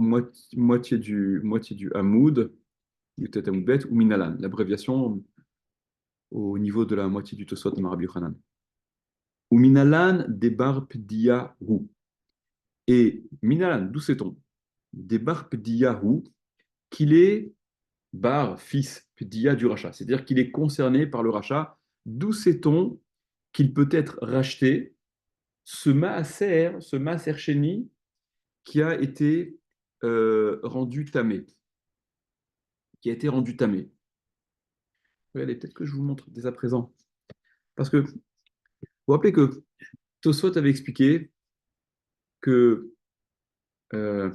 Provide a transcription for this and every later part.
moitié du Hamoud, peut-être Hamoud Bet, ou Minalan, l'abréviation au niveau de la moitié du Tosfot de Rabbi Yochanan. Ou Minalan Debar Pdiyahu. Et Minalan, d'où sait-on? Debar Pdiyahu, qu'il est Bar, fils, Pdiya du rachat. C'est-à-dire qu'il est concerné par le rachat. D'où sait-on qu'il peut être racheté ce maaser sheni qui a été rendu tamé, qui a été rendu tamé. Regardez, peut-être que je vous montre dès à présent. Parce que vous vous rappelez que Tosfot avait expliqué que, euh,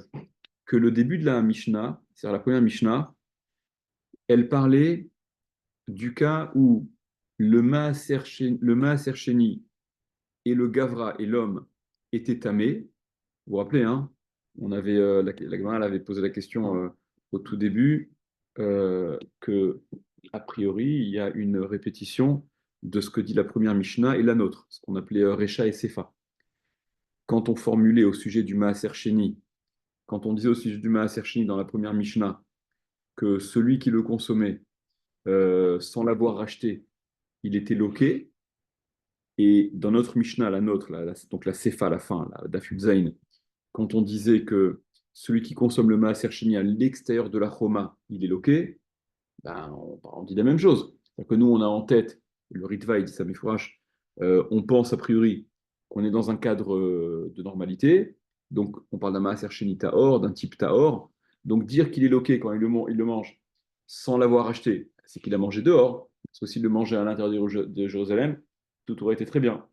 que le début de la Mishnah, c'est-à-dire la première Mishnah, elle parlait du cas où le maaser sheni et le gavra et l'homme étaient tamés. Vous vous rappelez, hein, la Gemara elle avait posé la question au tout début que, a priori, il y a une répétition de ce que dit la première Mishnah et la nôtre, ce qu'on appelait Recha et Sefa. Quand on formulait au sujet du Maaser Sheni, quand on disait au sujet du Maaser Sheni dans la première Mishnah que celui qui le consommait sans l'avoir racheté, il était loqué, et dans notre Mishnah, la nôtre, donc la Sefa à la fin, la Dafud Zain, quand on disait que celui qui consomme le maaser sheni à l'extérieur de la choma, il est loqué, ben, on dit la même chose. C'est-à-dire que nous, on a en tête, le Ritva, il dit ça, mais on pense a priori qu'on est dans un cadre de normalité. Donc, on parle d'un maaser sheni tahor, d'un type tahor. Donc, dire qu'il est loqué quand il le mange sans l'avoir acheté, c'est qu'il a mangé dehors. Parce que s'il le mangeait à l'intérieur de Jérusalem, tout aurait été très bien.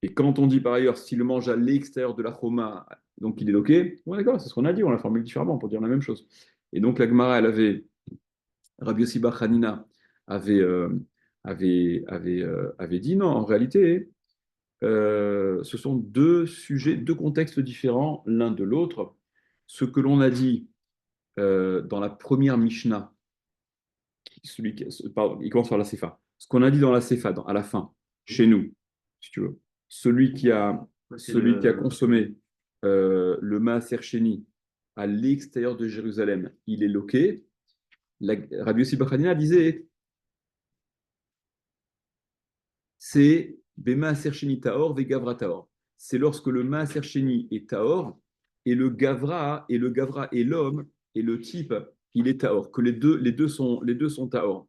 Et quand on dit par ailleurs, s'il le mange à l'extérieur de la choma, donc il est loqué, bon d'accord, c'est ce qu'on a dit, on l'a formulé différemment pour dire la même chose. Et donc la Gemara, Rabbi Yossi bar Hanina avait, avait dit non, en réalité, ce sont deux sujets, deux contextes différents l'un de l'autre. Ce que l'on a dit dans la première Mishnah, pardon, il commence par la Sefa. Ce qu'on a dit dans la Sefa, à la fin, chez nous, si tu veux, celui qui a, celui qui a consommé le Maaser Sheni à l'extérieur de Jérusalem, il est loqué. Rabbi Yossi bar Hanina disait, c'est Bemaaser Sheni Taor ve Gavra Taor. C'est lorsque le Maaser Sheni est Taor et le Gavra et l'homme et le type, il est Taor. Que les deux sont Taor.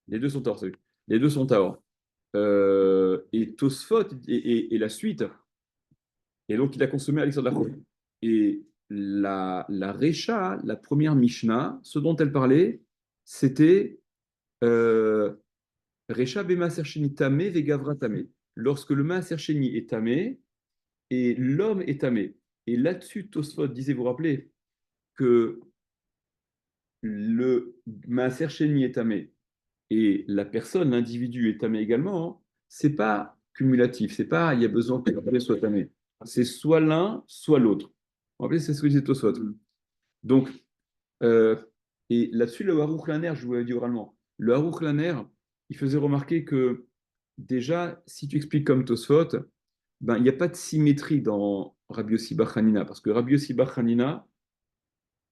Les deux sont Taor, salut. Les deux sont Taor. Et Tosfot et la suite. Et donc, il a consommé à l'extérieur de la Chorée. Et la Recha, la première Mishnah, ce dont elle parlait, c'était euh, Recha Bemaser Sheni Tamé Vegavra Tamé. Lorsque le Maaser Sheni est tamé et l'homme est tamé. Et là-dessus, Tosfot disait, vous vous rappelez, que le Maaser Sheni est tamé et la personne, l'individu est tamé également, hein, c'est pas cumulatif, c'est pas il y a besoin que l'un soit tamé. C'est soit l'un, soit l'autre. Vous vous rappelez, c'est ce que disait Tosfot. Donc, euh, et là-dessus, le Harouk Laner, je vous l'avais dit oralement, le Harouk Laner, il faisait remarquer que déjà, si tu expliques comme Tosfot, ben, il n'y a pas de symétrie dans Rabbi Yossi bar Hanina, parce que Rabbi Yossi bar Hanina,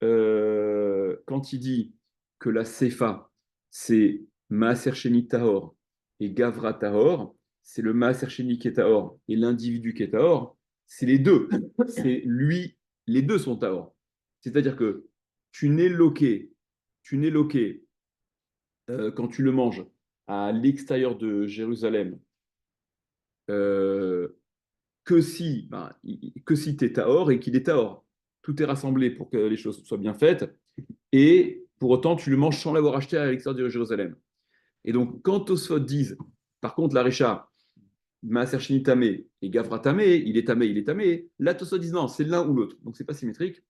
quand il dit que la Sefa, c'est Maaser Sheni Tahor et Gavra Tahor, c'est le Maaser Sheni qui est Tahor et l'individu qui est Tahor, c'est les deux. C'est lui, les deux sont Tahor. C'est-à-dire que tu n'es loqué, tu n'es loqué quand tu le manges à l'extérieur de Jérusalem euh, que si tu es Tahor et qu'il est Tahor. Tout est rassemblé pour que les choses soient bien faites et pour autant tu le manges sans l'avoir acheté à l'extérieur de Jérusalem. Et donc, quand Tosfot disent, par contre, la Recha, Maaser Sheni Tamé et Gavra Tamé, il est Tamé, là, Tosfot disent non, c'est l'un ou l'autre. Donc, c'est pas symétrique.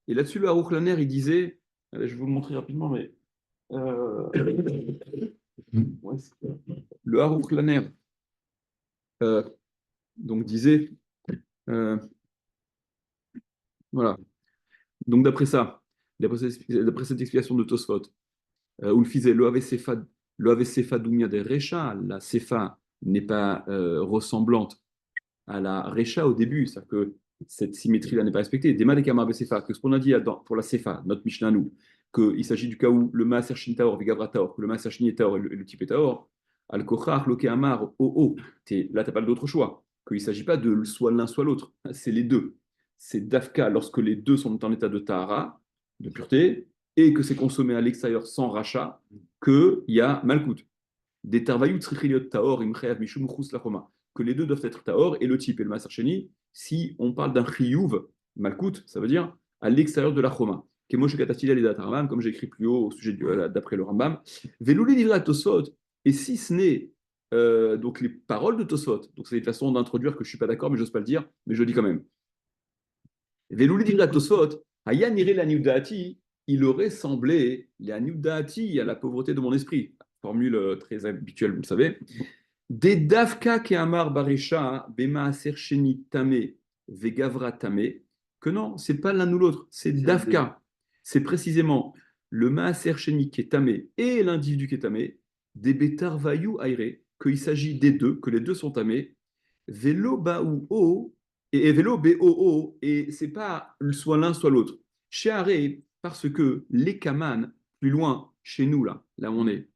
Et là-dessus, le Harouk Laner, il disait, je vais vous le montrer rapidement, mais euh, ouais, le Harouk Laner euh, donc disait, euh, voilà. Donc, d'après cette explication de Tosfot, où le disait, le Ave Sefa Doumia de Recha, la Sefa n'est pas ressemblante à la Recha au début. C'est-à-dire que cette symétrie-là n'est pas respectée. Des Malekama Besefa, que ce qu'on a dit pour la Sefa, notre Mishnah, nous, qu'il s'agit du cas où le Maaser Shin Taor, Vigavra Taor, que le Maaser Shin est Taor et le type est Taor, Al Kochach, Loke Amar, là, tu n'as pas d'autre choix, qu'il ne s'agit pas de soit l'un, soit l'autre, c'est les deux. C'est Dafka lorsque les deux sont en état de Tahara, de pureté, et que c'est consommé à l'extérieur sans rachat, qu'il y a Malkout. Des Tarvayut Tzrichiliot Taor, Imcheav Mishum Chus Lachoma, que les deux doivent être Taor, et le type et le Maaser Sheni, si on parle d'un chiyuv, malkout, ça veut dire à l'extérieur de la choma. Comme j'ai écrit plus haut au sujet d'après le Rambam, Velouli livra Tosot, et si ce n'est donc les paroles de Tosot, donc c'est une façon d'introduire que je ne suis pas d'accord, mais je n'ose pas le dire, mais je le dis quand même. Velouli livra Tosot, Hayan ire la niudati, il aurait semblé la niudati à la pauvreté de mon esprit. Formule très habituelle, vous le savez. Des Davka qui amar barisha bemaaser sheni tame vegavra tame, que non, c'est pas l'un ou l'autre, c'est Davka. C'est précisément le maaser sheni qui est tamé et l'individu qui est tamé, des betar vayu aire, qu'il s'agit des deux, que les deux sont tamés, velo baou o et velo bo et c'est pas soit l'un soit l'autre. Chez Are, parce que les kaman, plus loin, chez nous là où on est,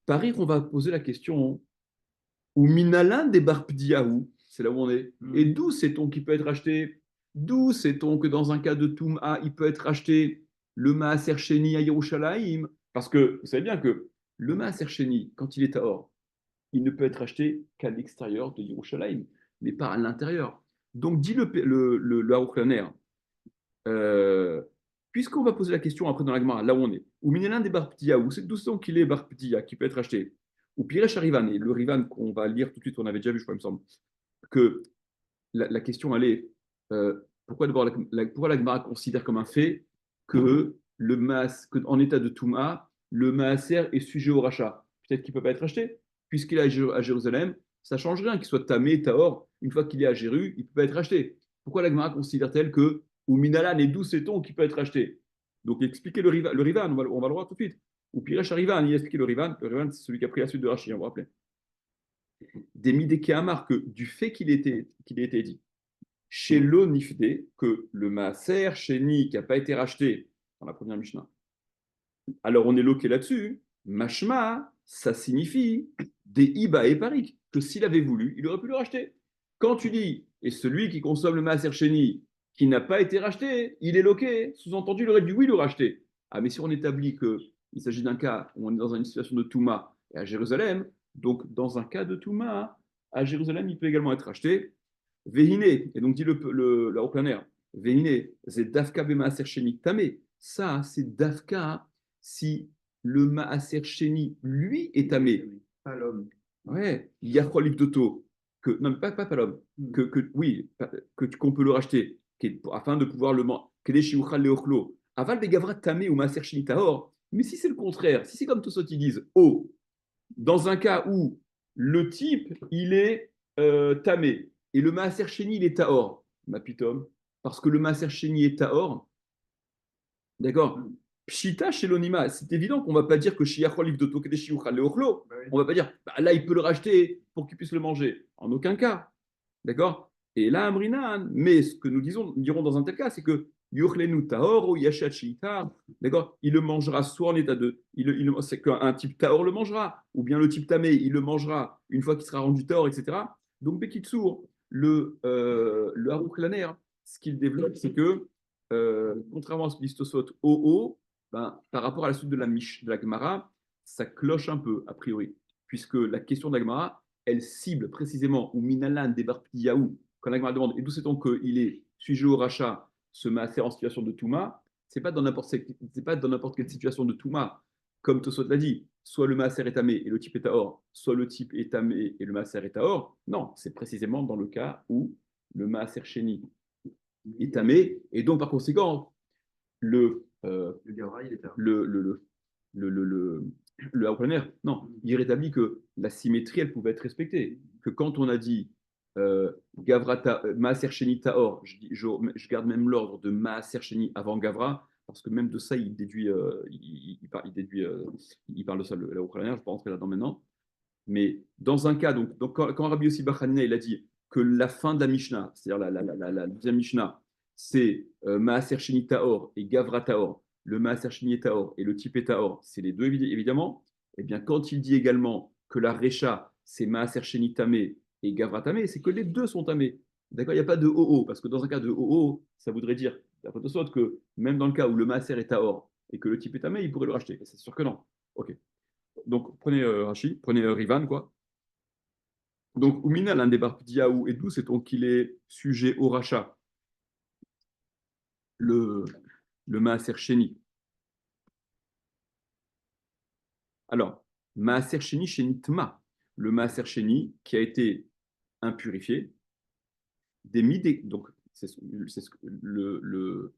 Paris, on va poser la question ou Minalan des Barpdiaou, c'est là où on est. Et d'où sait-on qu'il peut être acheté? D'où sait-on que dans un cas de Toum'a, il peut être acheté le Maaser Sheni à Yerushalayim? Parce que vous savez bien que le Maaser Sheni, quand il est à Or, il ne peut être acheté qu'à l'extérieur de Yerushalayim, mais pas à l'intérieur. Donc, dit le Aruch Laner, euh, puisqu'on va poser la question après dans la Gemara, là où on est, ou Minalan des Barpdiaou, c'est d'où sait-on qu'il est Barpdia, qui peut être acheté? Ou Piresh Arivan, et le Rivan qu'on va lire tout de suite, on avait déjà vu, je crois, il me semble, que la question, elle est pourquoi d'abord pourquoi la Gemara considère comme un fait que en état de Touma, le Maaser est sujet au rachat. Peut-être qu'il ne peut pas être acheté, puisqu'il est à Jérusalem, ça ne change rien qu'il soit tamé, taor, une fois qu'il est à Jéru, il ne peut pas être acheté. Pourquoi la Gemara considère-t-elle que, ou Minalan, et d'où sait-on qu'il peut être acheté? Donc expliquez le Rivan, on va le voir tout de suite. Ou Piresh Rivan, il explique le Rivan, c'est celui qui a pris la suite de Rashi, on va rappeler. Des Midékéamar, que du fait qu'il ait été dit, chez l'Onifdé, que le Maaser Sheni qui n'a pas été racheté dans la première Mishnah, alors on est loqué là-dessus, Mashma, ça signifie des Iba et Parik, que s'il avait voulu, il aurait pu le racheter. Quand tu dis, et celui qui consomme le Maaser Sheni qui n'a pas été racheté, il est loqué, sous-entendu, il aurait dû oui le racheter. Ah, mais si on établit qu'il s'agit d'un cas où on est dans une situation de Touma et à Jérusalem, donc dans un cas de Touma, à Jérusalem, il peut également être racheté. Vehine, et donc dit la haut-plein Vehine, c'est Dafka Bemaaser Sheni Tamé. Ça, c'est Dafka si le Maaser Sheni, lui, est tamé. Pas l'homme. Ouais, il y a trois livres d'auto, non, mais pas l'homme, oui, qu'on peut le racheter, afin de pouvoir le manger. Aval des Gavra tamé ou Maaser Sheni Tahor. Mais si c'est le contraire, si c'est comme tous ceux qui disent, oh, dans un cas où le type, il est tamé, et le Maaser Sheni, il est Tahor, ma pitom, parce que le Maaser Sheni est Tahor, d'accord. Pshita chez l'onima, c'est évident qu'on ne va pas dire que Shiachol livre de Tokedeshi ou Leochlo. On ne va pas dire, bah, là, il peut le racheter pour qu'il puisse le manger. En aucun cas. D'accord. Et là, Amrinan, mais ce que nous dirons dans un tel cas, c'est que Yochlenu Tahor ou Yachat Shiitar, d'accord, il le mangera soit en état de. C'est qu'un type Tahor le mangera, ou bien le type Tamé, il le mangera une fois qu'il sera rendu Tahor, etc. Donc, Bekitsour, le Harouk Laner, ce qu'il développe, c'est que, contrairement à ce que dit Tosot, ben, par rapport à la suite de la Gemara, ça cloche un peu, a priori, puisque la question de la Gemara, elle cible précisément ou Minalan Debarpiyahu, quand la Gemara demande et d'où sait-on qu'il est sujet au rachat, se met en situation de Touma, c'est pas dans n'importe quelle situation de Touma, comme Tosot l'a dit, soit le Maaser est tamé et le type est à or, soit le type est tamé et le Maaser est à or. Non, c'est précisément dans le cas où le Maaser Sheni est tamé, et donc par conséquent, Le Gavra, il est là. Le Haut-Plein non, il rétablit que la symétrie, elle pouvait être respectée. Que quand on a dit Gavrata, Maaser Sheni Taor, je garde même l'ordre de Maaser Sheni avant Gavra, parce que même de ça, il déduit, il parle de ça, le Haut-Plein je ne vais pas rentrer là-dedans maintenant. Mais dans un cas, donc quand Rabbi Yossi Bar Hanina, il a dit que la fin de la Mishnah, c'est-à-dire la deuxième Mishnah, c'est Maaser Sheni Tahor et Gavra Tahor, le Maaser Sheni Tahor et le Tipé Tahor, c'est les deux évidemment, eh bien quand il dit également que la Recha, c'est Maaser Sheni Tamé et Gavra Tamé, c'est que les deux sont tamés. D'accord, il n'y a pas de OO, parce que dans un cas de OO, ça voudrait dire, d'après de sorte que même dans le cas où le Maaser est Tahor et que le Tipé Tamé, il pourrait le racheter. C'est sûr que non. Ok. Donc prenez Rashi, prenez Rivan, quoi. Donc, Oumina, l'un des Barpdiaou, et d'où sait-on qu'il est sujet au rachat, le, le Maaser Sheni. Alors, Maaser Sheni Sheni Tma, le Maaser Sheni qui a été impurifié, des midé. Donc, le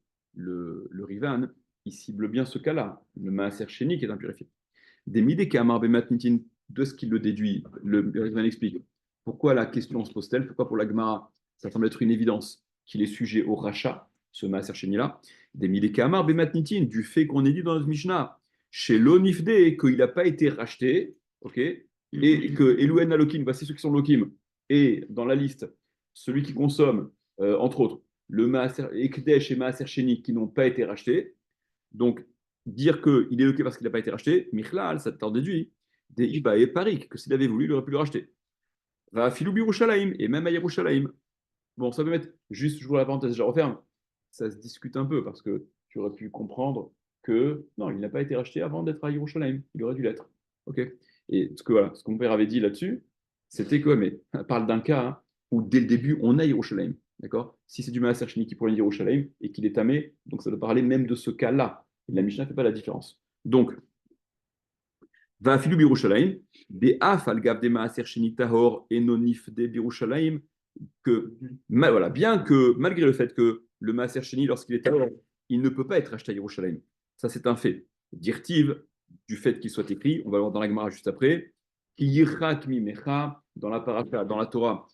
Rivan, il cible bien ce cas-là, le Maaser Sheni qui est impurifié. Des midé Kamar Bematnitin, de ce qu'il le déduit, le Rivan explique. Pourquoi la question se pose-t-elle? Pourquoi pour la Gemara, ça semble être une évidence qu'il est sujet au rachat, ce Maaser Sheni-là? Des midé Kamar Bematnitin, du fait qu'on est dit dans notre Mishnah, chez l'Onifde, qu'il n'a pas été racheté, ok, et que Elouen Alokim, voici ceux qui sont Lokim, et dans la liste, celui qui consomme, entre autres, le Maaser Ekdesh et Maaser Sheni qui n'ont pas été rachetés. Donc, dire qu'il est loqué parce qu'il n'a pas été racheté, Michlal, ça t'en déduit, des Iba et Parik, que s'il avait voulu, il aurait pu le racheter. Va Filou Birushalayim, et même à Yerushalayim. Bon, ça peut mettre, juste, je vous la parenthèse, je referme, ça se discute un peu, parce que tu aurais pu comprendre que, non, il n'a pas été racheté avant d'être à Yerushalayim, il aurait dû l'être. Ok. Et ce que, voilà, ce que mon père avait dit là-dessus, c'était que, mais, on parle d'un cas hein, où dès le début, on a Yerushalayim. D'accord. Si c'est du Maaser Sheni qui pourrait dire Yerushalayim et qu'il est tamé, donc ça doit parler même de ce cas-là. La Mishnah ne fait pas la différence. Donc, va filu Birushalayim, des af al gav des Maaser Sheni tahor et nonif des Birushalayim, que, voilà, bien que, malgré le fait que le Maaser Sheni, lorsqu'il est tahor, il ne peut pas être acheté à Yerushalayim. Ça, c'est un fait. Dirtiv, du fait qu'il soit écrit, on va le voir dans la Gemara juste après, ki yichak mimecha, dans la paracha, dans la Torah,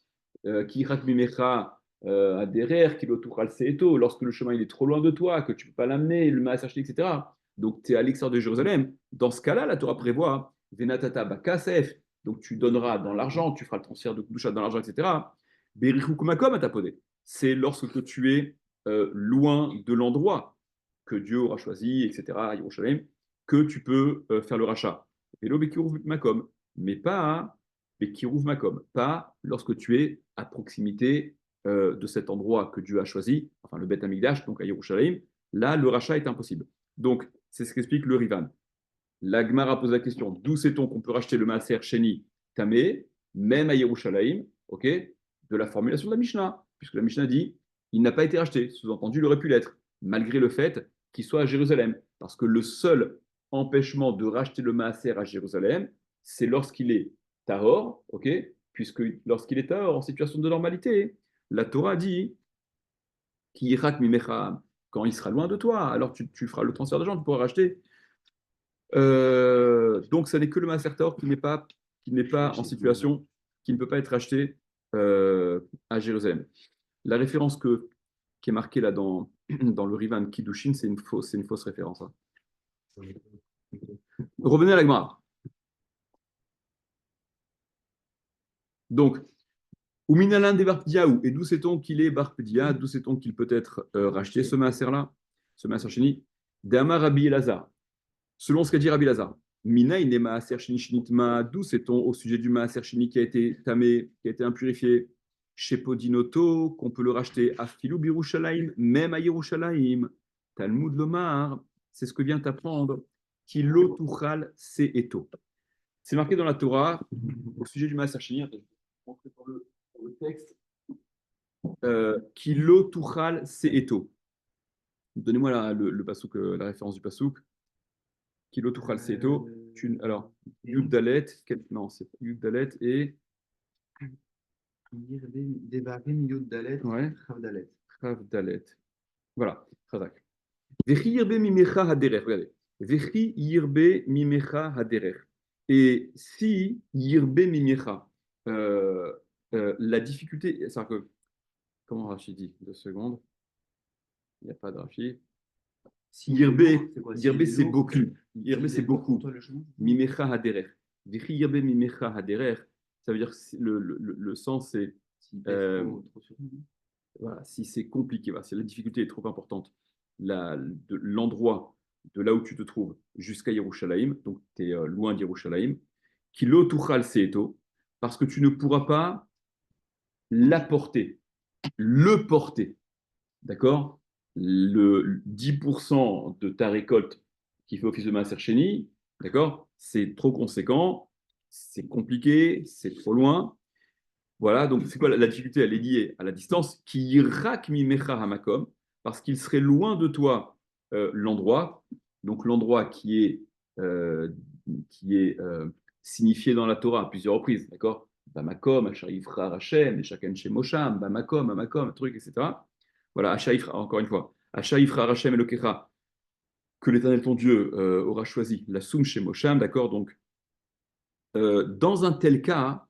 ki yichak mimecha, aderer, ki lotuchal seeto, lorsque le chemin il est trop loin de toi, que tu ne peux pas l'amener, le Maaser Sheni, etc. Donc, tu es à l'extérieur de Jérusalem. Dans ce cas-là, la Torah prévoit Venatata bakasef, donc tu donneras dans l'argent, tu feras le transfert de Kudusha dans l'argent, etc. Berichukumakom à tapodé. C'est lorsque tu es loin de l'endroit que Dieu aura choisi, etc., Yerushalayim, que tu peux faire le rachat. Velo Bekiruv Makom, mais pas Bekiruv Makom, pas lorsque tu es à proximité de cet endroit que Dieu a choisi, enfin le Beth Amikdash, donc à Yerushalayim. Là, le rachat est impossible. Donc, c'est ce qu'explique le Rivan. La Gemara pose la question, d'où sait-on qu'on peut racheter le Maaser Sheni Tamé, même à Yerushalayim, ok, de la formulation de la Mishnah, puisque la Mishnah dit, il n'a pas été racheté, sous-entendu, il aurait pu l'être, malgré le fait qu'il soit à Jérusalem, parce que le seul empêchement de racheter le Maaser à Jérusalem, c'est lorsqu'il est Tahor, ok, puisque lorsqu'il est Tahor, en situation de normalité, la Torah dit, Ki Yirak Mimecha, quand il sera loin de toi, alors tu feras le transfert d'argent, tu pourras racheter. Donc, ça n'est que le Maaser Tahor qui n'est pas en situation, qui ne peut pas être acheté à Jérusalem. La référence qui est marquée là dans le Rivan Kiddushin, c'est une fausse référence. Hein. Revenez à la Gemara. Donc, Uminalan des Barpdiaou, et d'où sait-on qu'il est Barpdia, d'où sait-on qu'il peut être racheté, ce Maaser-là, ce Maaser Sheni, d'Amar Rabbi Elazar. Selon ce qu'a dit Rabbi Lazar, Mina ine maaser sheni shnitma, d'où sait-on au sujet du maaser sheni qui a été tamé, qui a été impurifié, chez Podinoto, qu'on peut le racheter à Filou Birushalayim, même à Yerushalayim. Talmud Lomar, c'est ce que vient apprendre, Kilo Tuchal Seeto. C'est marqué dans la Torah, au sujet du maaser sheni, pour le texte, Kilo Tuchal Seeto. Donnez-moi le pasouk, la référence du pasouk. Kilo Tuchal Seeto. Alors, Yud Dalet, non, c'est Yud Dalet et. Devarim Yud Dalet, Ouais. Chav Dalet. Chav Dalet. Voilà, Chazak. Vechi Yirbe Mimecha Haderer, regardez. Vechi Yirbe Mimecha Haderer. Et si Yirbe Mimecha, la difficulté, c'est-à-dire que, comment Rachid dit? 2 secondes. Il n'y a pas de Rachid. Yirbe, c'est beaucoup. Yirbe, c'est beaucoup. Mimecha Haderer. Vechi Yirbe Mimecha Haderer. Ça veut dire que le sens, c'est S'il pèse Euh, trop sur nous. voilà, si c'est compliqué, voilà, si la difficulté est trop importante, l'endroit de là où tu te trouves jusqu'à Yerushalayim, donc tu es loin d'Yerushalayim, kilo tuchal seeto, parce que tu ne pourras pas l'apporter, le porter, d'accord? Le 10% de ta récolte qui fait office de maaser sheni, d'accord? C'est trop conséquent, c'est compliqué, c'est trop loin. Voilà, donc c'est quoi la difficulté? Elle est liée à la distance, qui irak mi mecha hamakom, parce qu'il serait loin de toi l'endroit, donc l'endroit euh, qui est signifié dans la Torah à plusieurs reprises, d'accord? Bamakom, Ashaifra Hashem, Shaken Shemosham, Bamakom, Amakom, truc, etc. Voilà, Ashaifra, encore une fois, Ashaifra Hashem Elokecha, que l'Éternel ton Dieu aura choisi, la Soum Shemosham, d'accord? Donc, dans un tel cas,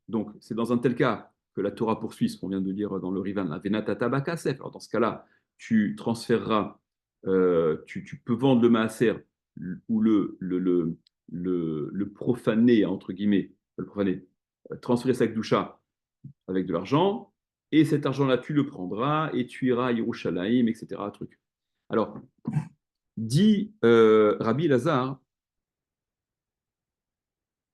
donc, c'est dans un tel cas que la Torah poursuit ce qu'on vient de dire dans le Rivan, Avenata Tabakasef. Alors, dans ce cas-là, tu transféreras, tu peux vendre le maaser ou le profaner, entre guillemets, le profaner, transférer ça avec doucha avec de l'argent, et cet argent-là, tu le prendras et tu iras à Yerushalayim, etc. Truc. Alors, dit Rabbi Lazare,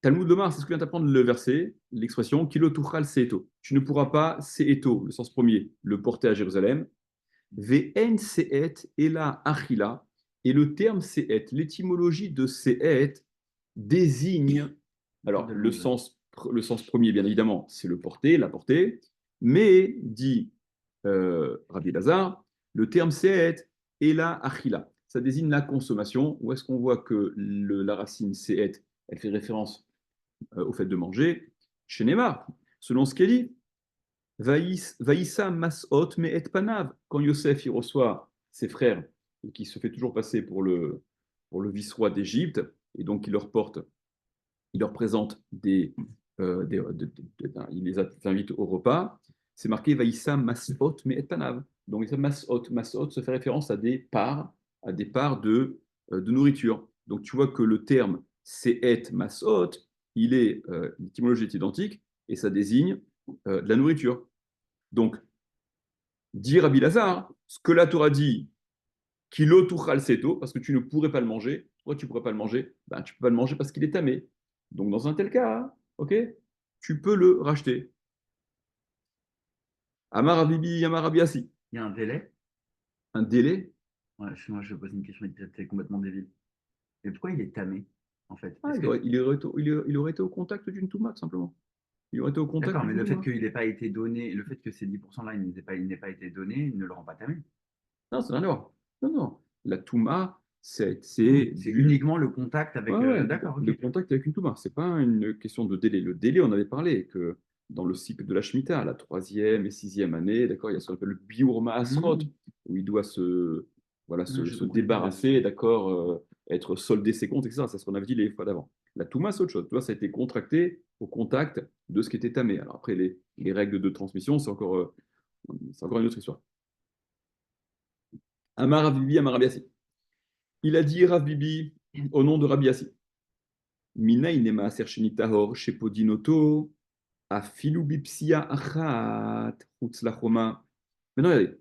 Talmud Lomar, c'est ce que vient d'apprendre le verset, l'expression Kilo tuchal seeto. Tu ne pourras pas, seeto, le sens premier, le porter à Jérusalem. Ve'en seet ela achila. Et le terme seet, l'étymologie de seet désigne, alors le sens premier, bien évidemment, c'est le porter, la porter, mais, dit Rabbi Lazare, le terme seet ela achila. Ça désigne la consommation. Où est-ce qu'on voit que la racine seet, elle fait référence au fait de manger, chez Neymar, selon ce qu'elle dit, Vaïssa masot me et panav. Quand Yosef il reçoit ses frères et qui se fait toujours passer pour le vice-roi d'Égypte, et donc il leur présente il les invite au repas, c'est marqué Vaïssa masot me et panav. Donc masot se fait référence à des parts de nourriture. Donc tu vois que le terme se'et masot, l'étymologie est identique et ça désigne de la nourriture. Donc, dire à Bilazar, ce que la Torah dit, kilo tuchal seto, parce que tu ne pourrais pas le manger. Pourquoi tu ne pourrais pas le manger? Ben, tu ne peux pas le manger parce qu'il est tamé. Donc, dans un tel cas, ok, tu peux le racheter. Amar Abibi, Amar Abiasi. Il y a un délai. Un délai. Ouais, moi, je pose une question, c'est complètement débile. Mais pourquoi il est tamé, en fait? Ah, Est-ce que... il aurait été au contact d'une touma, tout simplement. Il aurait été au contact D'accord, mais d'une le fait touma. qu'il n'ait pas été donné, le fait que ces 10% là, il n'ait pas été donné, ne le rend pas tamé. Non, ça n'a rien à voir. Non, non. La touma, c'est C'est du. uniquement le contact Ouais, avec. ouais, D'accord, ok. le contact avec une touma, c'est pas une question de délai. Le délai, on avait parlé que dans le cycle de la Shemitah, la troisième et sixième année, d'accord, il y a ce qu'on appelle le biur ma'asrot, Mhm. où il doit voilà, Ouais, j'ai se compris. débarrasser, d'accord, être soldé ses comptes, etc. C'est ce qu'on avait dit les fois d'avant. La touma, c'est autre chose. Tu vois, ça a été contracté au contact de ce qui était tamé. Alors après, les règles de transmission, c'est encore une autre histoire. Amar Rav Bibi, Amar Rabbi Yassi. Il a dit Rav Bibi au nom de Rabbi Yassi. Mina inema sersheni tahor shepodinoto afilu bipsia achat chutz lachoma. Maintenant, regardez.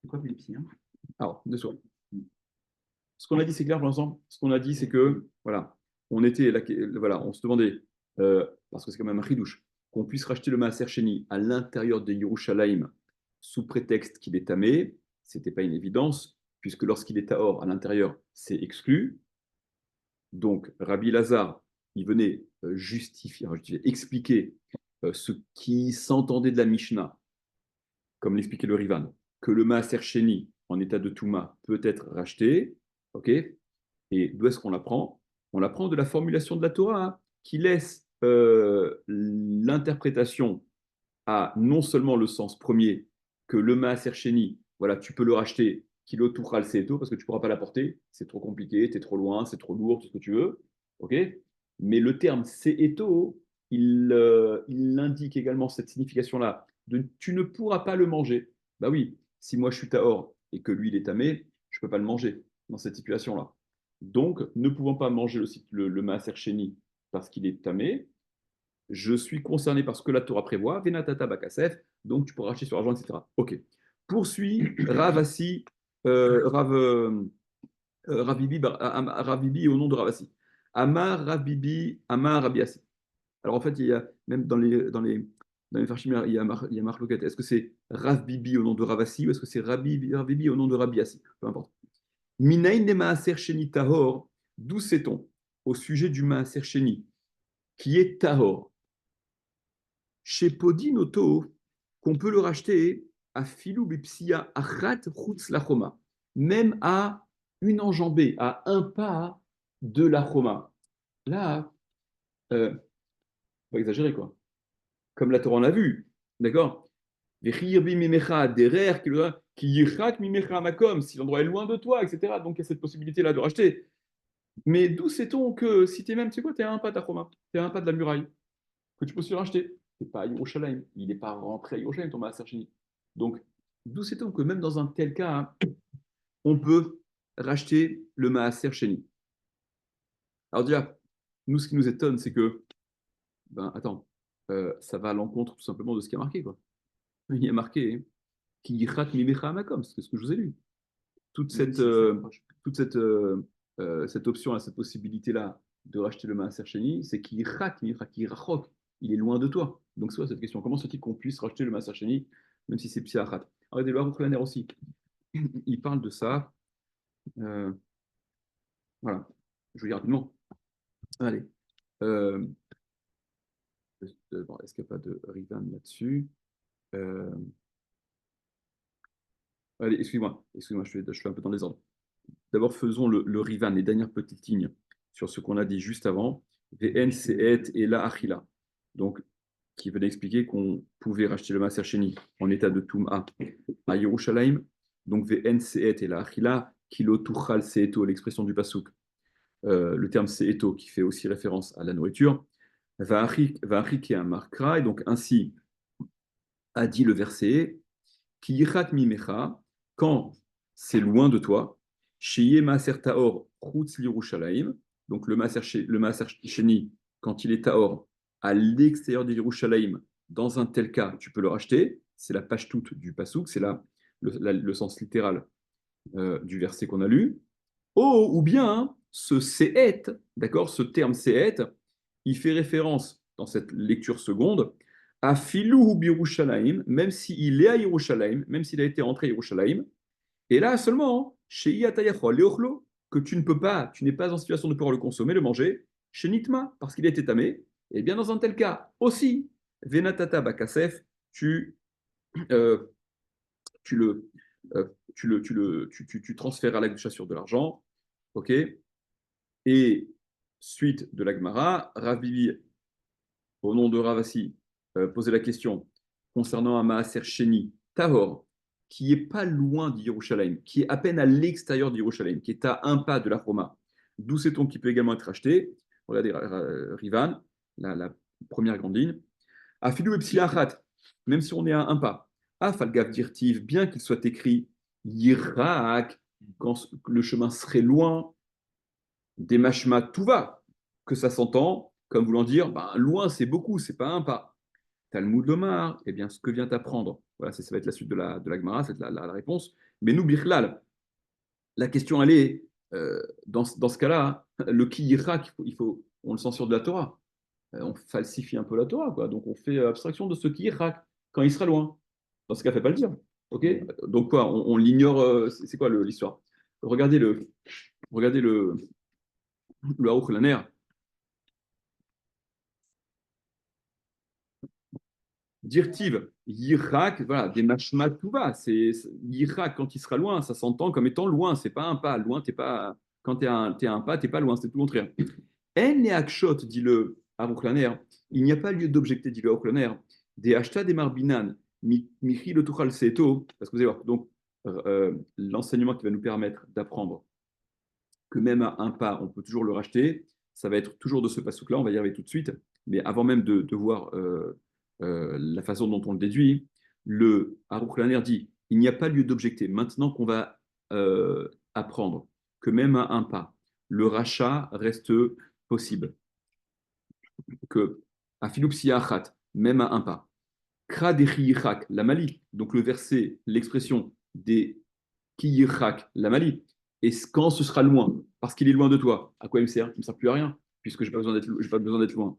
C'est quoi Philippe hein? Alors, de soi. Ce qu'on a dit, c'est clair pour l'instant. Ce qu'on a dit, c'est que, voilà, on était là, voilà, on se demandait, parce que c'est quand même un chidouche, qu'on puisse racheter le maaser sheni à l'intérieur de Yerushalayim sous prétexte qu'il est tamé. C'était pas une évidence, puisque lorsqu'il est tahor à l'intérieur, c'est exclu. Donc, Rabbi Lazare, il venait justifier, expliquer ce qui s'entendait de la Mishnah, comme l'expliquait le Rivan, que le Maaser Sheni en état de Touma peut être racheté. Ok. Et d'où est-ce qu'on l'apprend? On l'apprend de la formulation de la Torah, hein, qui laisse l'interprétation à non seulement le sens premier, que le Maaser Sheni, voilà, tu peux le racheter, kilo tuchal seeto, parce que tu ne pourras pas l'apporter, c'est trop compliqué, tu es trop loin, c'est trop lourd, tout ce que tu veux. Ok. Mais le terme seeto, il indique également cette signification-là, de tu ne pourras pas le manger. Bah oui, si moi je suis tahor et que lui il est tamé, je ne peux pas le manger dans cette situation-là. Donc, ne pouvant pas manger le maaser sheni parce qu'il est tamé, je suis concerné par ce que la Torah prévoit, Venatata Bakasef, donc tu pourras racheter sur l'argent, etc. Ok. Poursuit Ravasi, Ravibi, Ravibi au nom de Ravasi. Amar Rabibi, Amar Rabiasi. Alors en fait, il y a même dans les Farshim, il y a Marloquette. Est-ce que c'est Rav Bibi au nom de Ravasi ou est-ce que c'est Rav Bibi au nom de Rabiasi? Peu importe. Minaïn de Maaser Sheni Tahor, d'où sait-on au sujet du Maaser Sheni, qui est Tahor, chez Podinoto, qu'on peut le racheter à Filou Bipsia Achat Chutz Lachoma, même à une enjambée, à un pas de la Choma. Là, pas exagérer quoi. Comme la Torah en a vu, d'accord? Si l'endroit est loin de toi, etc. Donc il y a cette possibilité-là de racheter. Mais d'où sait-on que si tu es même, tu sais quoi, tu es à un pas d'Achoma, tu es à un pas de la muraille, que tu peux se le racheter? Tu n'es pas à Yerushalayim, il n'est pas rentré à Yerushalayim, ton Maaser Sheni. Donc, d'où sait-on que même dans un tel cas, hein, on peut racheter le Maaser Sheni? Alors déjà, nous, ce qui nous étonne, c'est que, ben attends, ça va à l'encontre tout simplement de ce qui est marqué, quoi. Il y a marqué qui yichak mimecha makom, c'est ce que je vous ai lu. Toute Oui, cette, c'est ça. toute cette option, cette possibilité-là de racheter le Maaser Sheni, c'est qui yichak mimecha, qui rachok, il est loin de toi. Donc c'est quoi cette question? Comment se fait-il qu'on puisse racheter le Maaser Sheni, même si c'est psiachat? Regardez le Baruch Laner aussi. Il parle de ça. Euh, voilà. Je vous dis rapidement. Allez. Euh, bon, est-ce qu'il n'y a pas de Rivan là-dessus? Euh, allez, excusez-moi, je suis un peu dans les ordres. D'abord, faisons le Rivan, les dernières petites lignes sur ce qu'on a dit juste avant. VN, Seet et la Achila. Donc, qui venait expliquer qu'on pouvait racheter le Maaser Sheni en état de Toum'a à Yerushalayim. Donc, VN, Seet et la Achila, Kilo Tuchal Seeto, l'expression du Pasuk. Le terme Seeto qui fait aussi référence à la nourriture. Va'achik et un markra. Et donc, ainsi a dit le verset Ki yichat mimecha, quand c'est loin de toi, Sheye Maaser Taor Chutz l'Yerushalayim, donc le Maaser Sheni, quand il est Taor à l'extérieur de l'Yerushalayim, dans un tel cas, tu peux le racheter. C'est la page toute du Passouk, c'est là le sens littéral du verset qu'on a lu. Oh, ou bien ce Sehet, d'accord, ce terme Sehet, il fait référence dans cette lecture seconde à Filou Birushalayim, même s'il est à Yerushalayim, même s'il a été entré à Yerushalayim, et là seulement, chez Iatayacho, Leochlo, que tu ne peux pas, tu n'es pas en situation de pouvoir le consommer, le manger, chez Nitma, parce qu'il a été tamé, et bien dans un tel cas aussi, Venatata Bakasef, euh, tu le, tu transfères à la sur de l'argent, ok? Et suite de l'Agmara, Rav Bibi, au nom de Ravasi, posait la question concernant un Maaser Sheni, Tahor, qui est pas loin d'Yerushalayim, qui est à peine à l'extérieur d'Yerushalayim, qui est à un pas de la Roma. D'où sait-on qu'il peut également être acheté? Regardez Rivan, la première grande ligne. Afilou Epsilachat, même si on est à un pas. Afalgav dirtiv, bien qu'il soit écrit Yirak, quand le chemin serait loin, des mashma tout va, que ça s'entend comme voulant dire ben, loin c'est beaucoup, c'est pas un pas. Talmud Lomar, eh bien ce que vient apprendre, voilà, ça va être la suite de la Gemara, c'est la réponse. Mais nous, Bichlal, la question elle est, dans ce cas-là, le ki yirak, on le censure de la Torah. On falsifie un peu la Torah, quoi. Donc on fait abstraction de ce qui yirak quand il sera loin. Dans ce cas, fait pas le dire. Ok. Donc quoi, on l'ignore, c'est quoi l'histoire? Regardez le Aruch Laner. Dirtiv, Yirak, voilà, des machma tout va. Yirak quand il sera loin, ça s'entend comme étant loin. C'est pas un pas. Loin, t'es pas. Quand t'es à un pas, t'es pas loin. C'est tout le contraire. En et akshot, dit le Aruklaner, il n'y a pas lieu d'objecter, dit le Aruklaner, des ashta des marbinan, michi le tuchal seto, parce que vous allez voir, donc, l'enseignement qui va nous permettre d'apprendre que même à un pas, on peut toujours le racheter. Ça va être toujours de ce pasouk-là, on va y arriver tout de suite. Mais avant même de voir la façon dont on le déduit, le Aruch Laner dit il n'y a pas lieu d'objecter. Maintenant qu'on va apprendre que même à un pas, le rachat reste possible. Que Afilupsia achat, même à un pas. Kra de chiyichak, la mali. Donc le verset, l'expression des chiyichak, la mali. Et quand ce sera loin, parce qu'il est loin de toi, à quoi il me sert? Il ne me sert plus à rien, puisque j'ai pas besoin d'être loin.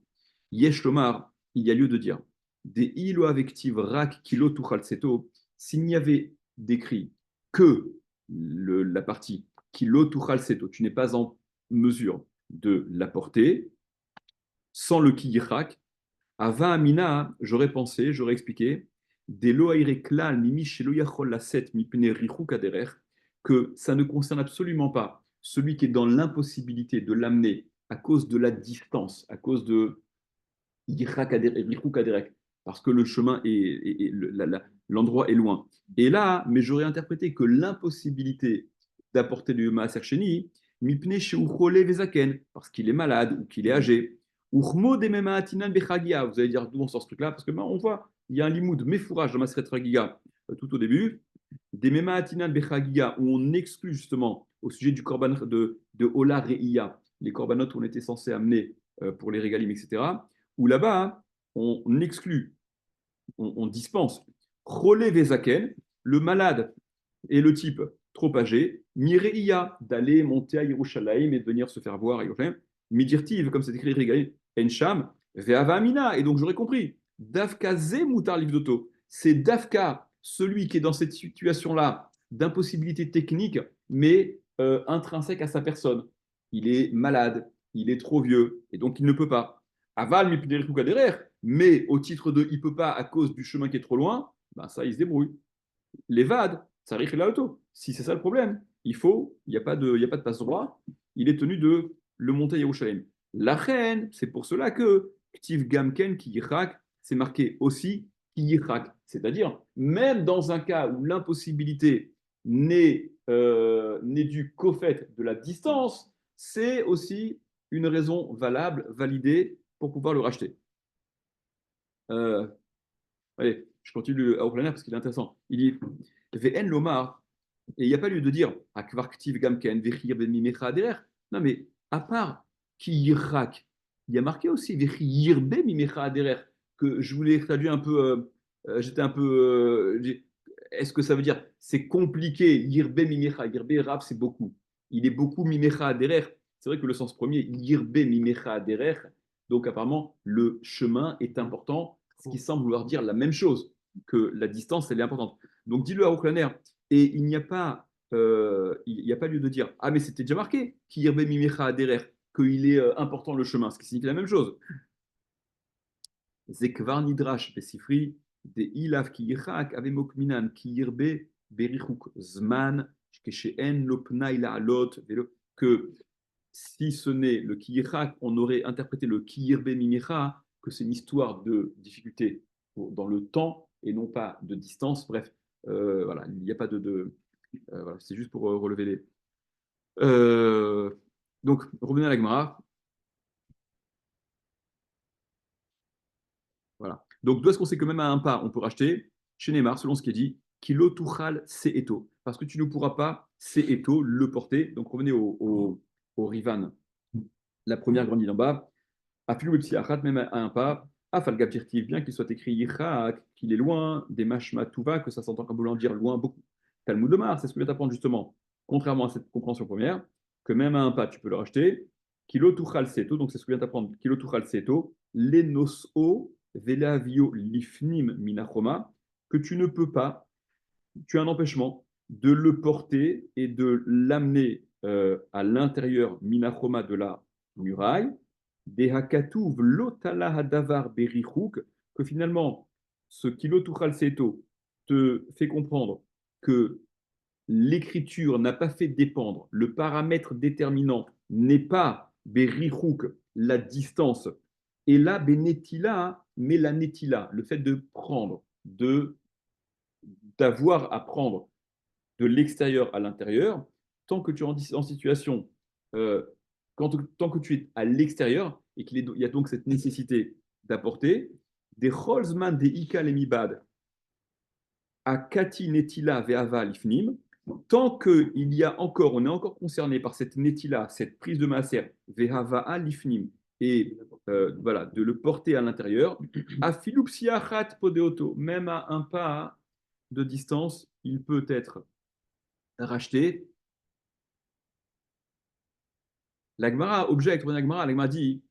Yesh lomar, il y a lieu de dire. Des ilo avectiv rak kilo tuchal seto, s'il n'y avait décrit que la partie kilo tuchal seto, tu n'es pas en mesure de la porter, sans le kiyichak, Ava Amina, j'aurais pensé, j'aurais expliqué, que ça ne concerne absolument pas celui qui est dans l'impossibilité de l'amener à cause de la distance, à cause de parce que le chemin l'endroit est loin. Et là, mais j'aurais interprété que l'impossibilité d'apporter du Maaser Sheni, mipne she'uchole vezaken, parce qu'il est malade ou qu'il est âgé. Uchmo de mema'atinan bechagia. Vous allez dire d'où on sort ce truc-là, parce que ben, on voit, il y a un limoud mefourage dans Maseret Chagiga tout au début, des mema'atinan bechagia, où on exclut justement au sujet du korban de Ola Reiya, les corbanotes où on était censé amener pour les régalim, etc. Où là-bas, on exclut, on dispense Cholé Vezaken, le malade et le type trop âgé, Mireia, d'aller monter à Yerushalayim et de venir se faire voir à Yerushalayim, Midirtiv, comme c'est écrit Régalim, Ensham, Ve'ava Amina. Et donc j'aurais compris, Dafka Ze Mutar Livdoto, c'est Dafka, celui qui est dans cette situation-là d'impossibilité technique, mais intrinsèque à sa personne. Il est malade, il est trop vieux, et donc il ne peut pas. Aval, mais au titre de il ne peut pas à cause du chemin qui est trop loin, ben ça, il se débrouille. Les VAD, ça arrive là auto. Si c'est ça le problème, il n'y a pas de passe droit, il est tenu de le monter à Yerushalayim. La reine, c'est pour cela que Ktiv Gamken qui yirak, c'est marqué aussi qui yirak. C'est-à-dire, même dans un cas où l'impossibilité n'est due qu'au fait de la distance, c'est aussi une raison valable, validée pour pouvoir le racheter. Euh, Allez, je continue à Oplaner parce qu'il est intéressant. Il dit VN Lomar, et il n'y a pas lieu de dire Akvarktiv Gamken, Vechir Ben Mimecha Aderer. Non, mais à part qui Yirak, il y a marqué aussi Vechir Ben Mimecha Aderer, que je voulais traduire un peu. J'étais un peu. Est-ce que ça veut dire c'est compliqué Yirbe Mimecha, Yirbe Rab, c'est beaucoup. Il est beaucoup Mimecha Aderer. C'est vrai que le sens premier, Yirbe Mimecha Aderer, donc apparemment, le chemin est important, ce qui semble vouloir dire la même chose, que la distance, elle est importante. Donc dis-le à Auclaner, et il n'y a pas lieu de dire ah, mais c'était déjà marqué, qu'il est important le chemin, ce qui signifie la même chose. Zekvar Nidrash, Besifri, de Ilav ki yichak, ave mokminan, ki yirbe, berichuk zman, keshen lopna ila alot, que si ce n'est le Kiyirak, on aurait interprété le Kiyirbe Mimicha, que c'est une histoire de difficulté dans le temps et non pas de distance. Bref, voilà, il n'y a pas voilà, c'est juste pour relever les. Euh, donc, revenez à la Gemara. Voilà. Donc, d'où est-ce qu'on sait que même à un pas, on peut racheter chez Neymar, selon ce qui est dit, Kilo Tuchal Seeto. Parce que tu ne pourras pas Seeto le porter. Donc, revenez au Rivan, la première grande ligne en bas. Afilou Epsiachat, même à un pas, Afalgabtirtiv, bien qu'il soit écrit Yichak, qu'il est loin, des Mashmatouva, que ça s'entend comme voulant dire loin beaucoup. Talmud de Mar, c'est ce que je vais t'apprendre justement, contrairement à cette compréhension première, que même à un pas, tu peux le racheter. Kilo Tuchal Seto, donc c'est ce que je viens t'apprendre, Kilo Tuchal Seto, Lenos'o, Velavio Lifnim Minachoma, que tu ne peux pas, tu as un empêchement de le porter et de l'amener à l'intérieur Minachoma de la muraille, Dehakatuv lotala hadavar berichuk, que finalement, ce kilotuchal seto te fait comprendre que l'écriture n'a pas fait dépendre, le paramètre déterminant n'est pas berichuk, la distance, et là, benetila, mais la netila, le fait de prendre, d'avoir à prendre de l'extérieur à l'intérieur, tant que tu es en situation, euh, tant que tu es à l'extérieur et qu'il y a donc cette nécessité d'apporter, des Holzman, des Ika, les Mibad, à Kati Netila Ve'ava Lifnim, tant qu'il y a encore, on est encore concerné par cette Netila, cette prise de Maaser, Ve'ava Lifnim, et voilà, de le porter à l'intérieur. Afilupsiachat podeoto, même à un pas de distance, il peut être racheté. L'Agmara objecte, l'Agmara dit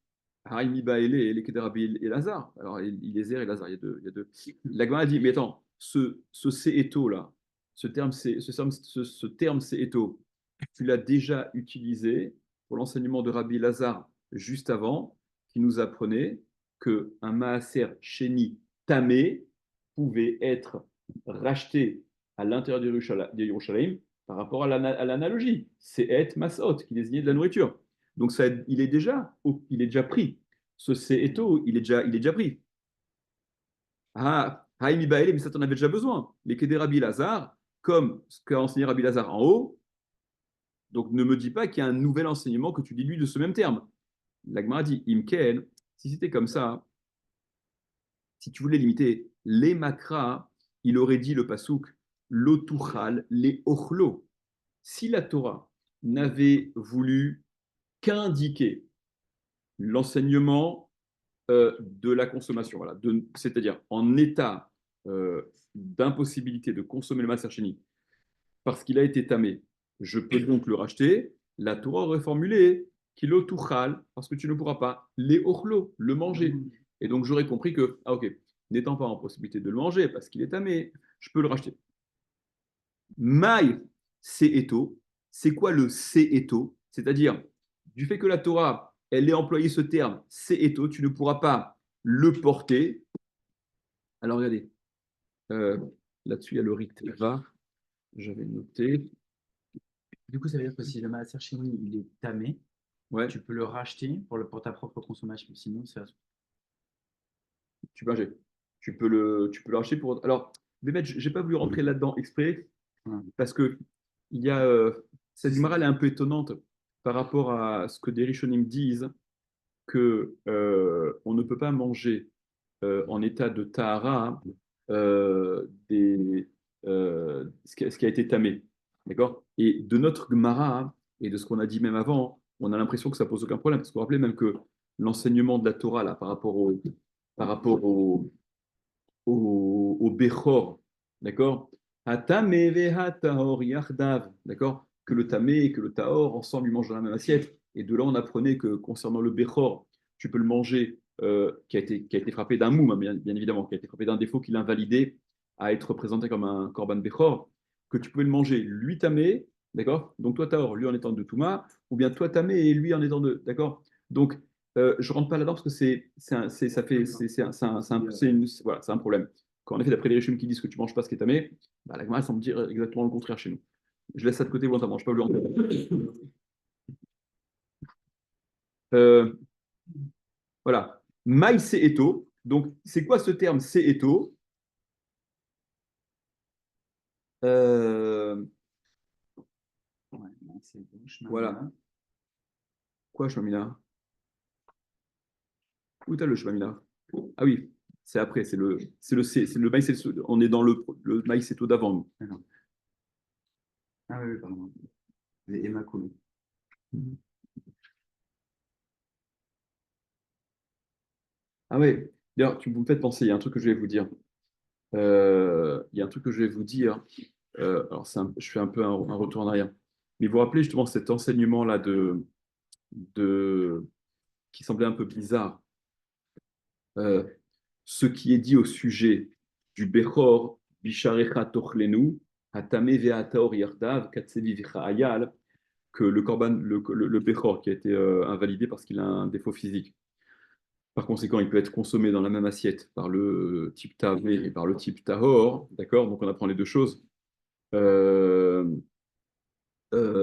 Haïmi Baélé et les Kederabi et Lazare. Alors, Eliezer et Lazare, il y a deux. L'Agmara dit mais attends, ce Seeto là, ce terme Seeto, tu l'as déjà utilisé pour l'enseignement de Rabbi Lazare juste avant, qui nous apprenait qu'un Maaser Sheni Tamé pouvait être racheté à l'intérieur de Yerushalayim par rapport à l'analogie. C'est Et Masot, qui désignait de la nourriture. Donc ça, il est déjà pris. Ce Seeto, il est déjà pris. Ah, Haïmi Baélé, mais ça, t'en avais déjà besoin. Les Kédé Rabbi Lazare, comme ce qu'a enseigné Rabbi Lazare en haut, donc ne me dis pas qu'il y a un nouvel enseignement que tu dis lui de ce même terme. L'Agmara dit, Imken, si c'était comme ça, si tu voulais limiter les makras, il aurait dit le pasouk, l'otuchal, les ochlo. Si la Torah n'avait voulu qu'indiquer l'enseignement de la consommation, voilà, c'est-à-dire en état d'impossibilité de consommer le Maaser Sheni parce qu'il a été tamé, je peux donc le racheter. La Torah aurait formulé kilo tuchal, parce que tu ne pourras pas les ochlo, le manger. Et donc j'aurais compris que, ah ok, n'étant pas en possibilité de le manger parce qu'il est tamé, je peux le racheter. Maï, se'eto, c'est quoi le se'eto? C'est-à-dire, du fait que la Torah, elle ait employé ce terme se'eto, tu ne pourras pas le porter. Alors regardez, euh, là-dessus il y a le Ritva, j'avais noté. Du coup, ça veut dire que si le Maaser Sheni, il est tamé, Ouais, tu peux le racheter pour ta propre consommation. Sinon, c'est tu peux, tu peux le racheter pour. Alors, Bémet, j'ai pas voulu rentrer là-dedans exprès voilà. parce que il y a cette Gemara elle est un peu étonnante par rapport à ce que des Rishonim disent que on ne peut pas manger en état de tahara ce qui a été tamé, d'accord? Et de notre Gemara et de ce qu'on a dit même avant, on a l'impression que ça pose aucun problème parce qu'on rappelait même que l'enseignement de la Torah là par rapport au Bechor, d'accord? Hatame vehatahor yachdav, d'accord? Que le tamé et que le tahor ensemble ils mangent dans la même assiette. Et de là, on apprenait que concernant le Bechor, tu peux le manger qui a été frappé d'un moum, hein, bien évidemment, qui a été frappé d'un défaut qui l'invalidait à être présenté comme un korban Bechor, que tu pouvais le manger lui tamé, d'accord? Donc toi tahor, lui en étant de Touma, ou bien toi tamé et lui en étant de, d'accord? Donc je ne rentre pas là-dedans parce que ça fait, voilà, c'est un problème. Quand en effet, d'après les régimes qui disent que tu ne manges pas ce qui est tamé, bah, la Gemara semble dire exactement le contraire chez nous. Je laisse ça de côté volontairement, je ne peux pas vous en Voilà. Maï Eto. Donc, c'est quoi ce terme Eto? euh, Ouais, c'est bon, Voilà. Quoi, Shmamina? Où t'as le Shmamina? Ah oui, c'est après, c'est le Maï Eto. On est dans le Maï Eto d'avant nous. Ah, non. Ah oui, oui, pardon. Les Emakolo. Ah ouais, d'ailleurs, tu me fais penser, il y a un truc que je vais vous dire. Il y a un truc que je vais vous dire. Alors, je fais un peu un retour en arrière. Mais vous vous rappelez justement cet enseignement-là qui semblait un peu bizarre. Euh, Ce qui est dit au sujet du Bechor, Bisharecha Tochlenu, Hatame Ve'ataor Yardav, Katsevi Vicha Ayal, que le Korban, le Bechor qui a été invalidé parce qu'il a un défaut physique. Par conséquent, il peut être consommé dans la même assiette par le type Tavé et par le type Tahor. D'accord? Donc on apprend les deux choses. Euh,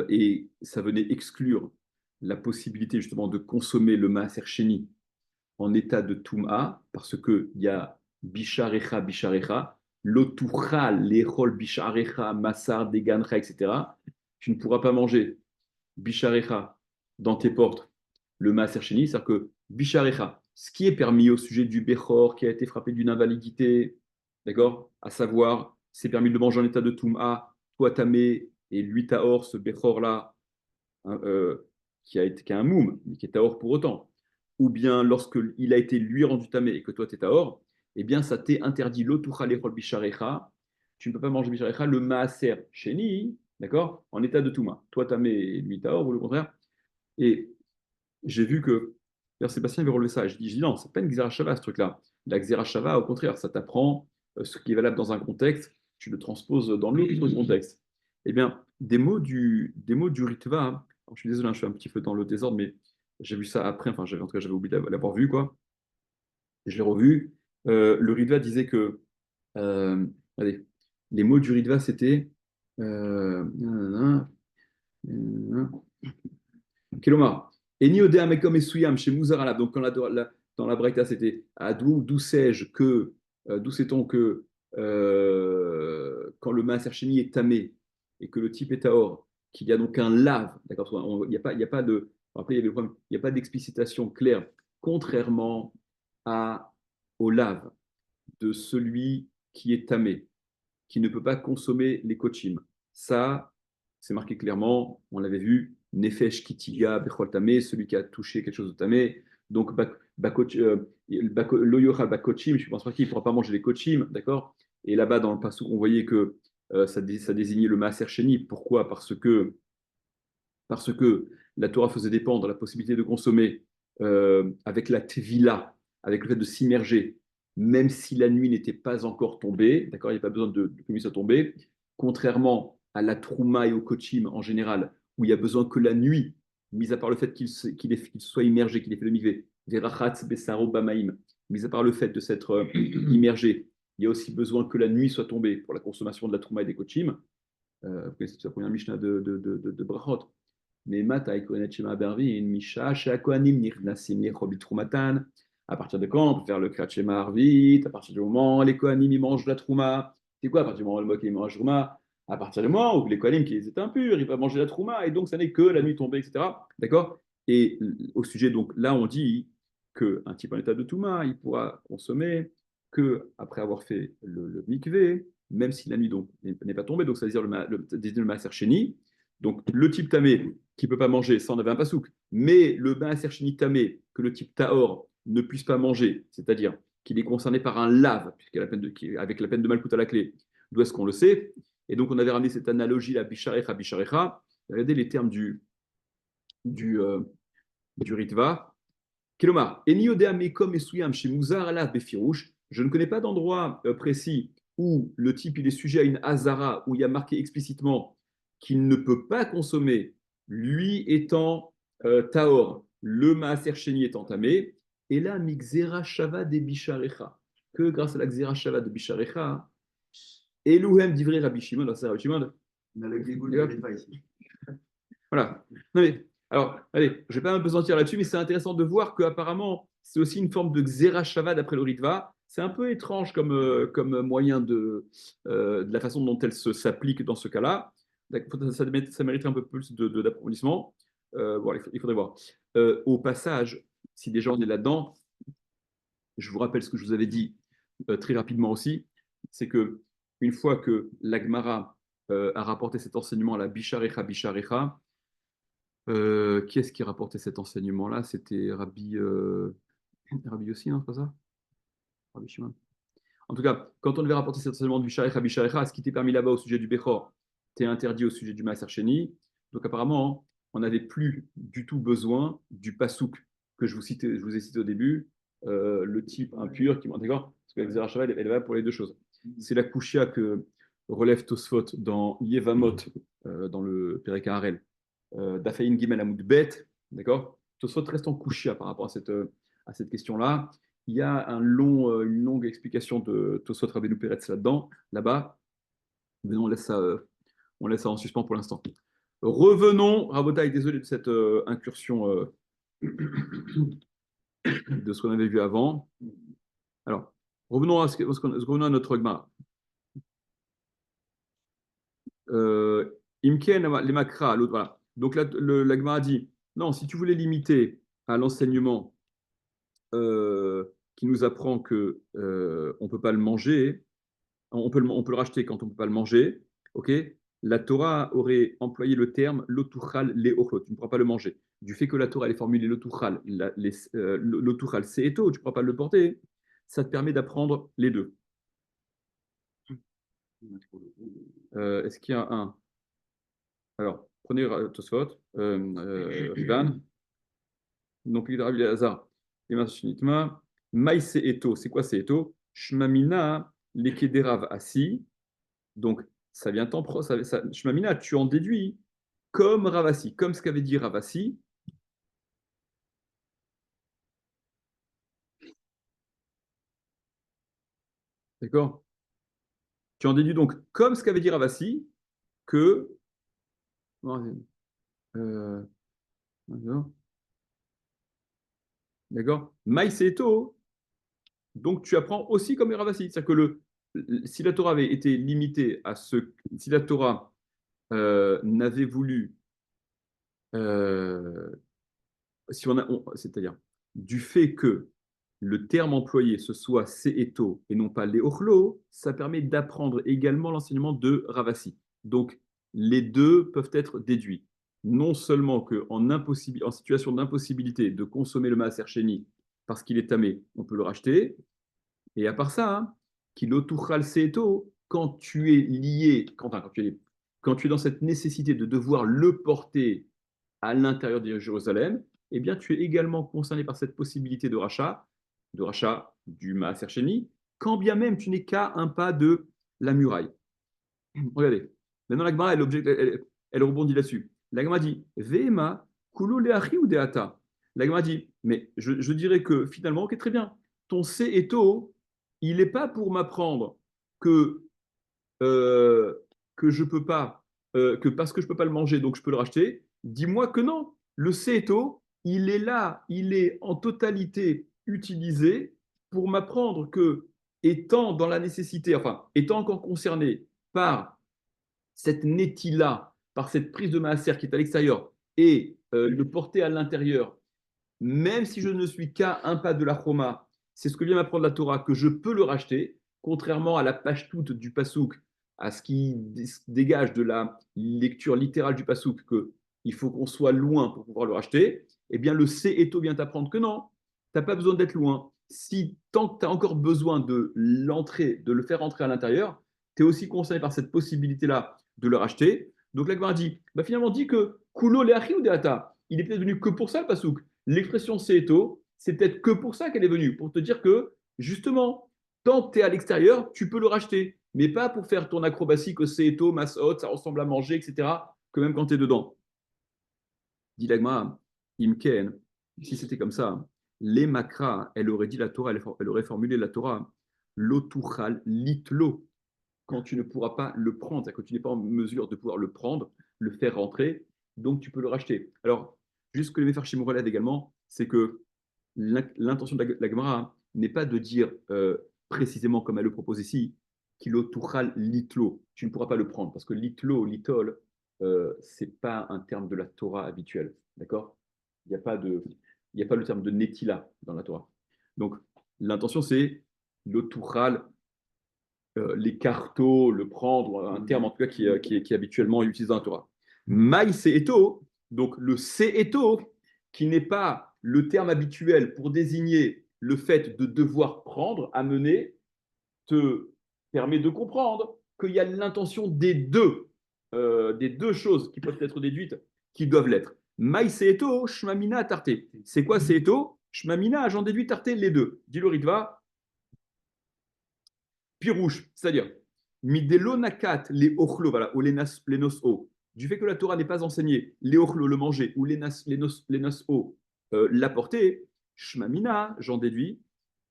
et ça venait exclure la possibilité justement de consommer le Maaser Sheni en état de Toum'a, parce qu'il y a Bisharecha, l'Otuchal, l'Echol Bisharecha, Massar, Degancha, etc. Tu ne pourras pas manger Bisharecha dans tes portes le Maaser Sheni, c'est-à-dire que Bisharecha, ce qui est permis au sujet du Bechor qui a été frappé d'une invalidité, d'accord? À savoir, c'est permis de le manger en état de Toum'a, toi Tamé et lui Tahor, ce Bechor-là, hein, qui a un moum, mais qui est Tahor pour autant. ou bien lorsqu'il a été lui rendu tamé et que toi tu es tahor, eh bien ça t'est interdit l'otucha lechol bisharecha, tu ne peux pas manger bisharecha, le maaser sheni, d'accord, en état de touma. Toi tamé et lui tahor, ou le contraire. Et j'ai vu que Père Sébastien avait relevé ça. Je dis non, c'est pas une Xerashava ce truc-là. La Xerashava, au contraire, ça t'apprend ce qui est valable dans un contexte, tu le transposes dans l'autre contexte. Eh bien, des mots du Ritva, hein. Alors, je suis désolé, hein, je suis un petit peu dans le désordre, mais j'ai vu ça après, enfin, en tout cas, j'avais oublié de l'avoir vu, quoi. Et je l'ai revu. Le Ritva disait que, euh, allez, les mots du Ritva, c'était. Nanana, nanana, Kelomar. Eni odea mekom esuyam chez Mouzar Alab. Donc, dans la Braïta, c'était à d'où sais-je que, d'où sait-on que quand le maaser sheni est tamé et que le type est taor, qu'il y a donc un lave, d'accord. Il n'y a pas de. Après, il y avait le problème, il n'y a pas d'explicitation claire, contrairement au lave de celui qui est tamé, qui ne peut pas consommer les kochim. Ça, c'est marqué clairement, on l'avait vu, Nefesh Kitiga Bechol Tamé, celui qui a touché quelque chose de tamé. Donc, Loyocha Bakochim, je pense pas qu'il ne pourra pas manger les kochim, d'accord. Et là-bas, dans le passage, on voyait que ça désignait le Maaser Sheni. Pourquoi? Parce que la Torah faisait dépendre la possibilité de consommer avec la Tevila, avec le fait de s'immerger, même si la nuit n'était pas encore tombée, d'accord, il n'y a pas besoin que la nuit soit tombée, contrairement à la Trouma et au Kochim en général, où il y a besoin que la nuit, mis à part le fait qu'il soit immergé, qu'il ait fait le mikvé, Verachatz Besaro Bamaim, mis à part le fait de s'être immergé, il y a aussi besoin que la nuit soit tombée pour la consommation de la Trouma et des Kochim. C'est la première Mishnah de Brachot. Mais Matai Kohenet Shema Bervin, Misha, Sheakohanim Nirnasim Nechobit Trumatan. À partir de quand on peut faire le Kriyat Shema Arvit? À partir du moment où les Kohanim ils mangent la Trouma. C'est quoi à partir du moment où le Mokim mange la Trouma? À partir du moment où les Kohanim qui étaient impurs, ils peuvent manger la Trouma, et donc ça n'est que la nuit tombée, etc. D'accord. Et au sujet, donc là, on dit qu'un type en état de Touma, il pourra consommer que après avoir fait le mikvé, même si la nuit donc n'est pas tombée, donc ça veut dire le Maaser Sheni. Donc le type tamé qui ne peut pas manger, ça on avait un pasouk, mais le Maaser Sheni tamé que le type taor ne puisse pas manger, c'est-à-dire qu'il est concerné par un lave, avec la peine de malcoute à la clé, d'où est-ce qu'on le sait? Et donc on avait ramené cette analogie, la bisharecha, bisharecha, regardez les termes du, euh, du Ritva. Kelomar, Eniodea mekom esuyam chez Mouzar ala befirouche. Je ne connais pas d'endroit précis où le type il est sujet à une hazara, où il y a marqué explicitement qu'il ne peut pas consommer, lui étant taor, le maaser sheni étant tamé, et là, mixera shava de bisharecha, que grâce à la xera shava de bisharecha, Elouhem divrei Rabbi Shimon, c'est Rabbi Shimon. On a le Glégoul de Ritva ici. Voilà. Non mais, alors, allez, je ne vais pas m'apesantir là-dessus, mais c'est intéressant de voir qu'apparemment, c'est aussi une forme de Xerashava d'après le Ritva. C'est un peu étrange comme moyen de la façon dont elle s'applique dans ce cas-là. Ça mérite un peu plus d'approfondissement. Voilà, il faudrait voir. Au passage, si déjà on est là-dedans, je vous rappelle ce que je vous avais dit très rapidement aussi, c'est que une fois que l'Agmara a rapporté cet enseignement à la Bisharecha Bisharecha, qui est-ce qui rapportait cet enseignement-là? C'était Rabbi Yossi, non, c'est pas ça? Rabbi Shimon. En tout cas, quand on devait rapporter cet enseignement du Bisharecha Bisharecha, ce qui t'est permis là-bas au sujet du Bechor, t'es interdit au sujet du Maaser Sheni. Donc apparemment, on n'avait plus du tout besoin du pasouk que je vous ai cité au début, le type impur qui d'accord? Parce que la Xerashava, elle va pour les deux choses. C'est la kushia que relève Tosfot dans Yevamot, dans le Perek Harel, d'Afaïn Gimel Amoud Bet, d'accord? Tosfot reste en kushia par rapport à cette question-là. Il y a une longue explication de Tosfot Rabbeinu Peretz là-dedans, là-bas, mais on laisse ça en suspens pour l'instant. Revenons, Rabotai, désolé de cette incursion de ce qu'on avait vu avant. Alors, revenons à notre Gemara. Imken, les makra, l'autre, voilà. Donc là, la Gemara dit, non, si tu voulais limiter à l'enseignement qui nous apprend que on peut pas le manger, on peut le racheter quand on peut pas le manger, ok? la Torah aurait employé le terme lotuchal le'ochlot, tu ne pourras pas le manger. Du fait que la Torah elle est formulée lotuchal, lotuchal se'eto, tu ne pourras pas le porter, ça te permet d'apprendre les deux. Est-ce qu'il y a un? Alors, prenez Tosfot, Rivan, donc il Rabbi Elazar, Nitma, Maï se'eto, c'est quoi se'eto? Shmamina lekederav assi, donc ça vient Shmamina, tu en déduis comme Ravasi, comme ce qu'avait dit Ravasi. D'accord? Tu en déduis donc, comme ce qu'avait dit Ravasi, que. Euh, D'accord? Maïseto, donc tu apprends aussi comme Ravasi. C'est-à-dire que si la Torah avait été limitée à ce. Si la Torah n'avait voulu. euh, si c'est-à-dire, du fait que le terme employé ce soit seeto et non pas leochlo, ça permet d'apprendre également l'enseignement de Ravasi. Donc, les deux peuvent être déduits. Non seulement en situation d'impossibilité de consommer le maaser sheni parce qu'il est tamé, on peut le racheter. Et à part ça, hein, kilotuchal seeto, quand tu es lié, quand tu es dans cette nécessité de devoir le porter à l'intérieur de Jérusalem, eh bien, tu es également concerné par cette possibilité de rachat du Maaser Sheni, quand bien même tu n'es qu'à un pas de la muraille. Regardez. Maintenant, la Gemara, elle rebondit là-dessus. La Gemara dit Vema, kulo leachi ou deata. La Gemara dit mais je dirais que finalement, ok, très bien, ton C et To, il n'est pas pour m'apprendre que, euh, que je peux pas, que parce que je peux pas le manger, donc je peux le racheter. Dis-moi que non. Le C et To, il est là, il est en totalité utilisé pour m'apprendre que, étant dans la nécessité, enfin, étant encore concerné par cette nétila, par cette prise de maaser qui est à l'extérieur, et le porter à l'intérieur, même si je ne suis qu'à un pas de la choma, c'est ce que vient m'apprendre la Torah, que je peux le racheter, contrairement à la page toute du pasouk, à ce qui dégage de la lecture littérale du pasouk, qu'il faut qu'on soit loin pour pouvoir le racheter. Eh bien, le Se'eto vient t'apprendre que non, tu n'as pas besoin d'être loin. Si tant que tu as encore besoin de l'entrer, de le faire entrer à l'intérieur, tu es aussi concerné par cette possibilité-là de le racheter. Donc la Gemara dit, bah finalement dit que kulo leachi ou deata, il est peut-être venu que pour ça le pasouk. L'expression seeto, c'est peut-être que pour ça qu'elle est venue, pour te dire que justement, tant que tu es à l'extérieur, tu peux le racheter, mais pas pour faire ton acrobatie que seeto, masot, ça ressemble à manger, etc., que même quand tu es dedans. Dit l'agma, imken, si c'était comme ça, les makra, elle aurait dit la Torah, elle aurait formulé la Torah, lotuchal litlo, quand tu ne pourras pas le prendre, c'est-à-dire que tu n'es pas en mesure de pouvoir le prendre, le faire rentrer, donc tu peux le racheter. Alors, juste ce que les Mefarchim relèvent également, c'est que l'intention de la Gemara n'est pas de dire précisément comme elle le propose ici, kilo tuchal litlo, tu ne pourras pas le prendre, parce que litlo, litol, c'est pas un terme de la Torah habituel, d'accord? Il n'y a pas il y a pas le terme de netila dans la Torah. Donc, l'intention c'est le tuchal, l'écarto, le prendre, un terme en tout cas qui est habituellement utilisé dans la Torah. Maï se'eto, donc le se'eto, qui n'est pas le terme habituel pour désigner le fait de devoir prendre, amener, te permet de comprendre qu'il y a l'intention des deux choses qui peuvent être déduites, qui doivent l'être. Maï se'eto, shmamina tarté. C'est quoi se'eto? Shmamina, j'en déduis tarté les deux. Dit le Ritva, pirouche, c'est-à-dire midelo nakat les ochlo, voilà, ou les nos o. Du fait que la Torah n'est pas enseignée, les ochlo le manger ou les nos o l'apporter, shmamina, j'en déduis,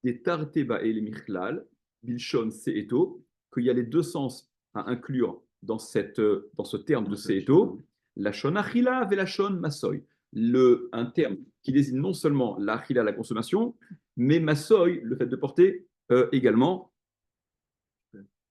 des tarteba et les michlal, bilshon seeto, qu'il y a les deux sens à inclure dans ce terme de seeto, la shon achila et la shon masoy. Un terme qui désigne non seulement la achila, la consommation, mais masoy, le fait de porter également.